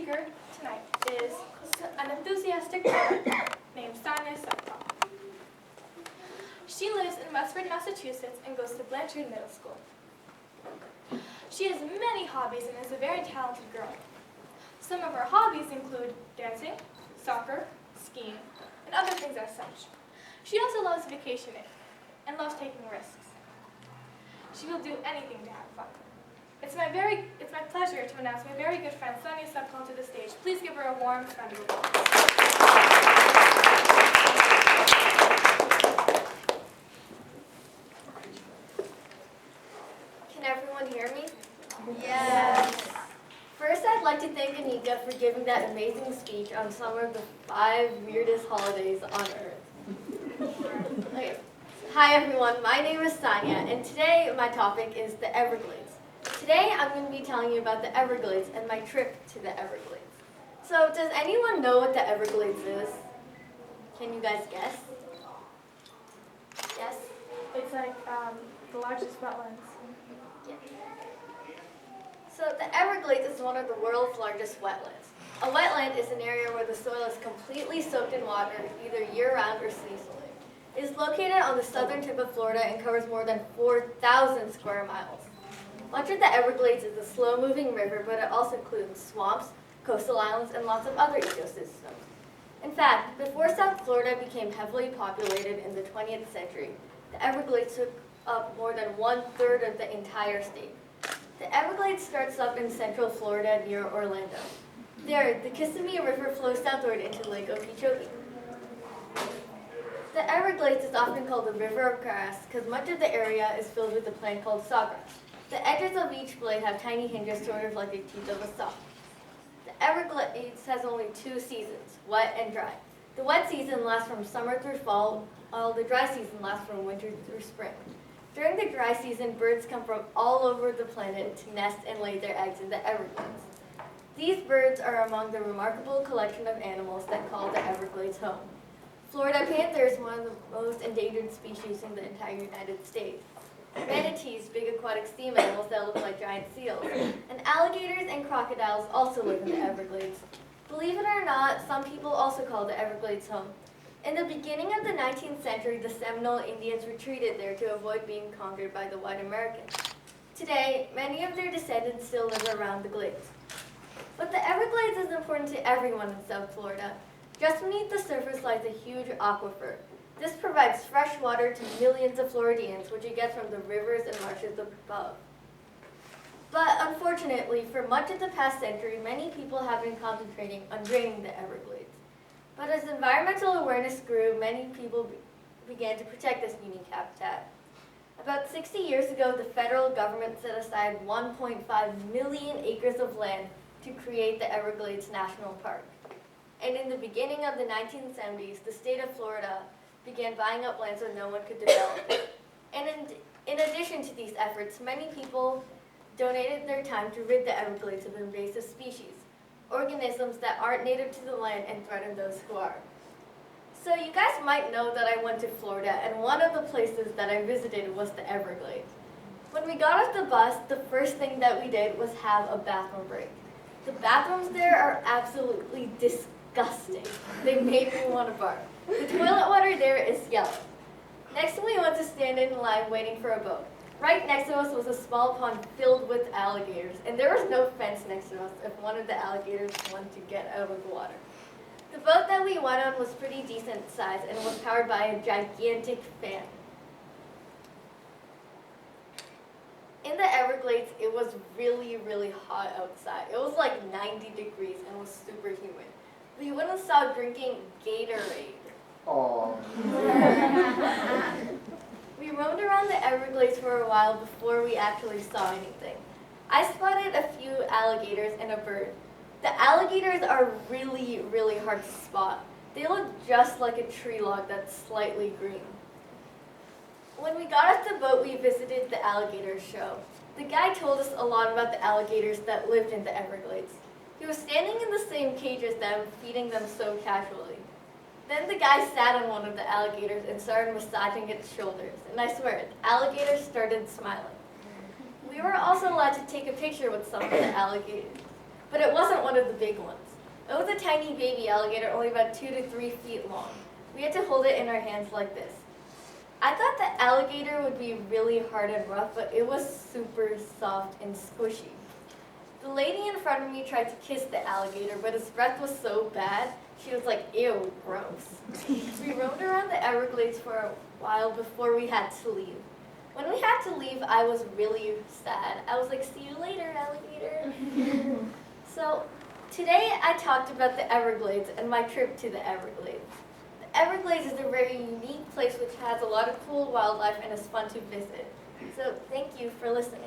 speaker tonight is an enthusiastic girl named Saniya Sapkal. She lives in Westford, Massachusetts and goes to Blanchard Middle School. She has many hobbies and is a very talented girl. Some of her hobbies include dancing, soccer, skiing, and other things as such. She also loves vacationing and loves taking risks. She will do anything to have fun. It's my pleasure to announce my very good friend Saniya Sapkal to the stage. Please give her a warm round of applause. Can everyone hear me? Yes. First, I'd like to thank Anika for giving that amazing speech on some of the 5 weirdest holidays on Earth. Okay. Hi everyone, my name is Saniya, and today my topic is the Everglades. Today I'm going to be telling you about the Everglades and my trip to the Everglades. So, does anyone know what the Everglades is? Can you guys guess? Yes? It's like the largest wetlands. Yeah. So the Everglades is one of the world's largest wetlands. A wetland is an area where the soil is completely soaked in water, either year-round or seasonally. It is located on the southern tip of Florida and covers more than 4,000 square miles. Much of the Everglades is a slow-moving river, but it also includes swamps, coastal islands, and lots of other ecosystems. In fact, before South Florida became heavily populated in the 20th century, the Everglades took up more than 1/3 of the entire state. The Everglades starts up in central Florida near Orlando. There, the Kissimmee River flows southward into Lake Okeechobee. The Everglades is often called the River of Grass because much of the area is filled with a plant called sawgrass. The edges of each blade have tiny hinges sort of like the teeth of a saw. The Everglades has only 2 seasons, wet and dry. The wet season lasts from summer through fall, while the dry season lasts from winter through spring. During the dry season, birds come from all over the planet to nest and lay their eggs in the Everglades. These birds are among the remarkable collection of animals that call the Everglades home. Florida panther is one of the most endangered species in the entire United States. Manatees, big aquatic sea mammals that look like giant seals, and alligators and crocodiles also live in the Everglades. Believe it or not, some people also call the Everglades home. In the beginning of the 19th century, the Seminole Indians retreated there to avoid being conquered by the white Americans. Today, many of their descendants still live around the glades. But the Everglades is important to everyone in South Florida. Just beneath the surface lies a huge aquifer. This provides fresh water to millions of Floridians, which it gets from the rivers and marshes above. But unfortunately, for much of the past century, many people have been concentrating on draining the Everglades. But as environmental awareness grew, many people began to protect this unique habitat. About 60 years ago, the federal government set aside 1.5 million acres of land to create the Everglades National Park. And in the beginning of the 1970s, the state of Florida began buying up land so no one could develop it. And in addition to these efforts, many people donated their time to rid the Everglades of invasive species, organisms that aren't native to the land and threaten those who are. So you guys might know that I went to Florida, and one of the places that I visited was the Everglades. When we got off the bus, the first thing that we did was have a bathroom break. The bathrooms there are absolutely disgusting. They made me want to barf. The toilet water there is yellow. Next, we went to stand in line waiting for a boat. Right next to us was a small pond filled with alligators, and there was no fence next to us if one of the alligators wanted to get out of the water. The boat that we went on was pretty decent size and was powered by a gigantic fan. In the Everglades, it was really, really hot outside. It was like 90 degrees and was super humid. We went and saw drinking Gatorade. Aww. We roamed around the Everglades for a while before we actually saw anything. I spotted a few alligators and a bird. The alligators are really, really hard to spot. They look just like a tree log that's slightly green. When we got off the boat, we visited the alligator show. The guy told us a lot about the alligators that lived in the Everglades. He was standing in the same cage as them, feeding them so casually. Then the guy sat on one of the alligators and started massaging its shoulders, and I swear, the alligator started smiling. We were also allowed to take a picture with some of the alligators. but it wasn't one of the big ones. It was a tiny baby alligator, only about 2 to 3 feet long. We had to hold it in our hands like this. I thought the alligator would be really hard and rough, but it was super soft and squishy. The lady in front of me tried to kiss the alligator, but his breath was so bad, she was like, ew, gross. We roamed around the Everglades for a while before we had to leave. When we had to leave, I was really sad. I was like, see you later, alligator. So today I talked about the Everglades and my trip to the Everglades. The Everglades is a very unique place which has a lot of cool wildlife and is fun to visit. So thank you for listening.